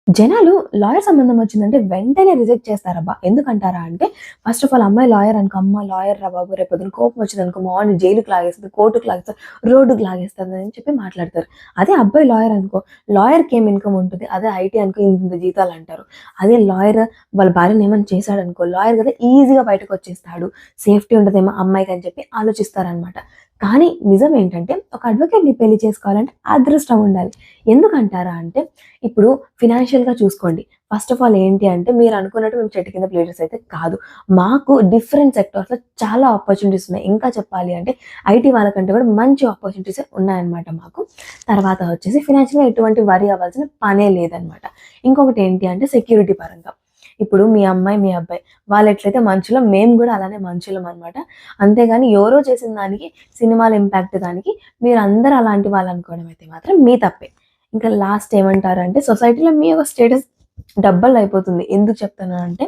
జనాలు లాయర్ సంబంధం వచ్చిందంటే వెంటనే రిజెక్ట్ చేస్తారబ్బా! ఎందుకంటారా అంటే, ఫస్ట్ ఆఫ్ ఆల్ అమ్మాయి లాయర్ అనుకో, అమ్మ లాయర్ రా బాబు! రేపొద్దున కోపం వచ్చిందనుకో మార్నింగ్ జైలుకి లాగేస్తది, కోర్టుకి లాగేస్తది, రోడ్డుకి లాగేస్తది అని చెప్పి మాట్లాడతారు. అదే అబ్బాయి లాయర్ అనుకో, లాయర్‌కి ఏం ఇన్‌కమ్ ఉంటది. అదే ఐటీ అనుకో ఇంతింత జీతాలంటారు. అదే లాయర్ వాళ్ళ భార్యని ఏమైనా చేశాడనుకో, లాయర్ కదా ఈజీగా బయటకొచ్చేస్తాడు. సేఫ్టీ ఉంటదేమో అమ్మాయికని చెప్పి ఆలోచిస్తారనమాట. కానీ నిజం ఏంటంటే, ఒక అడ్వకేట్‌ని పెళ్లి చేసుకోవాలంటే అదృష్టం ఉండాలి. ఎందుకంటారా అంటే, ఇప్పుడు ఫినాన్షియల్‌గా చూసుకోండి. ఫస్ట్ ఆఫ్ ఆల్ ఏంటి అంటే మీరనుకున్నట్టు మేము చెట్టు కింద ప్లేడర్స్ అయితే కాదు. మాకు డిఫరెంట్ సెక్టార్స్‌లో చాలా ఆపర్చునిటీస్ ఉన్నాయి. ఇంకా చెప్పాలి అంటే ఐటీ వాళ్ళకంటే కూడా మంచి ఆపర్చునిటీసే ఉన్నాయన్నమాట మాకు. తర్వాత వచ్చేసి ఫినాన్షియల్‌గా ఎటువంటి వరీ అవ్వాల్సిన పనే లేదన్నమాట. ఇంకొకటి ఏంటి అంటే సెక్యూరిటీ పరంగా. ఇప్పుడు మీ అమ్మాయి, మీ అబ్బాయి వాళ్ళెట్లయితే మంచోళ్ళో మేము గూడా అలానే మంచోళ్ళమనమాట. అంతేగాని ఎవరో చేసిన దానికి సినిమాల ఇంపాక్ట్ దానికి మీరందరూ అలాంటి వాళ్ళనుకోవడం అయితే మాత్రం మీ తప్పే. ఇంకా లాస్ట్ ఏమంటారంటే సొసైటీలో మీ యొక్క స్టేటస్ డబుల్ అయిపోతుంది. ఎందుకు చెప్తున్నానంటే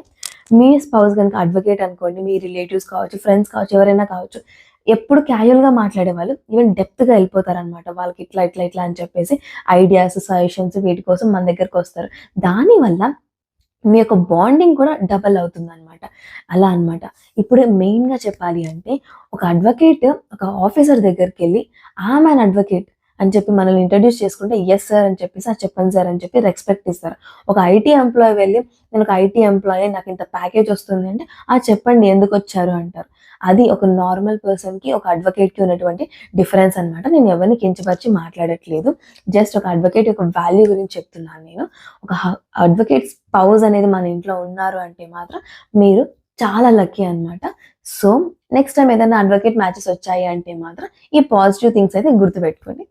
మీ స్పౌస్ గనుక అడ్వకేట్ అనుకోండి, మీ రిలేటివ్స్ కావచ్చు, ఫ్రెండ్స్ కావచ్చు, ఎవరైనా కావచ్చు. ఎప్పుడు క్యాజువల్‌గా మాట్లాడేవాళ్ళు ఈవెన్ డెప్త్‌గా ఎళ్ళిపోతారనమాట. వాళ్ళకి ఇట్లా, ఇట్లా, ఇట్లా అని చెప్పేసి ఐడియాస్, సజెషన్స్ వీటి కోసం మన దగ్గరకొస్తారు. దానివల్ల మీ యొక్క బాండింగ్ కూడా డబల్ అవుతుందనమాట. అలా అనమాట. ఇప్పుడు మెయిన్‌గా చెప్పాలి అంటే ఒక అడ్వకేట్ ఒక ఆఫీసర్ దగ్గరికెళ్ళి ఐయామ్ యాన్ అడ్వకేట్ అని చెప్పి మనల్ని ఇంట్రొడ్యూస్ చేసుకుంటే యెస్ సార్ అని చెప్పేసి, చెప్పండి సార్ అని చెప్పి రెస్పెక్ట్ ఇస్తారు. ఒక ఐటీ ఎంప్లాయీ వెళ్లి నేను ఒక ఐటీ ఎంప్లాయీ నాకింత ప్యాకేజ్ వస్తుంది అంటే, చెప్పండి ఎందుకొచ్చారు అంటారు. అది ఒక నార్మల్ పర్సన్‌కి, ఒక అడ్వకేట్‌కి ఉన్నటువంటి డిఫరెన్స్ అనమాట. నేను ఎవరిని కించపరిచి మాట్లాడట్లేదు. జస్ట్ ఒక అడ్వకేట్ యొక్క వాల్యూ గురించి చెప్తున్నాను నేను. ఒక అడ్వకేట్ స్పౌస్ అనేది మన ఇంట్లో ఉన్నారు అంటే మాత్రం మీరు చాలా లక్కీ అన్నమాట. సో, నెక్స్ట్ టైమ్ ఏదైనా అడ్వకేట్ మ్యాచెస్ వచ్చాయి అంటే మాత్రం ఈ పాజిటివ్ థింగ్స్ అయితే గుర్తుపెట్టుకోండి.